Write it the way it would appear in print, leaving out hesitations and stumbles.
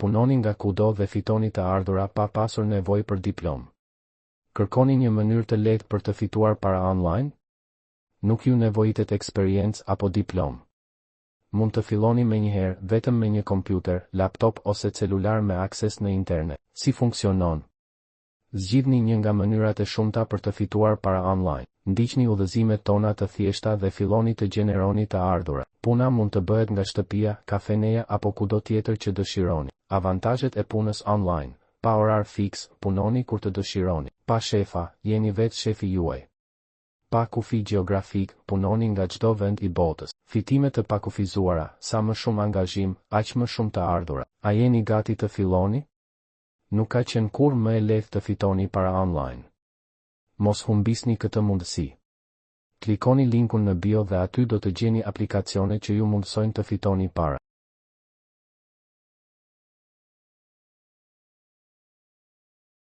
punoni nga kudo dhe fitoni të ardhura pa pasur nevojë për diplomë. Kërkoni një mënyrë të lehtë për të fituar para online? Nuk ju nevojitet eksperiencë apo diplomë. Mund të filloni menjëherë vetëm me një kompjuter, laptop ose celular me akses në internet. Si funksionon? Zgjidhni një nga mënyrat e shumta për të fituar para online. Ndiqni udhëzimet tona të thjeshta dhe filloni të gjeneroni të ardhura. Puna mund të bëhet nga shtëpia, kafeneja apo kudo tjetër që dëshironi. Avantazhet e punës online: pa orar fiks, punoni kur të dëshironi. Pa shefa, jeni vetë shefi juaj. Pa kufi gjeografik, punoni nga çdo vend i botës. Fitime të pakufizuara: sa më shumë angazhim, aq më shumë të ardhura. A jeni gati të filloni? Nuk ka qenë kurrë më e lehtë të fitoni para online. Mos humbisni këtë mundësi. Klikoni linkun në bio dhe aty do të gjeni aplikacione që ju mundsojnë të fitoni para.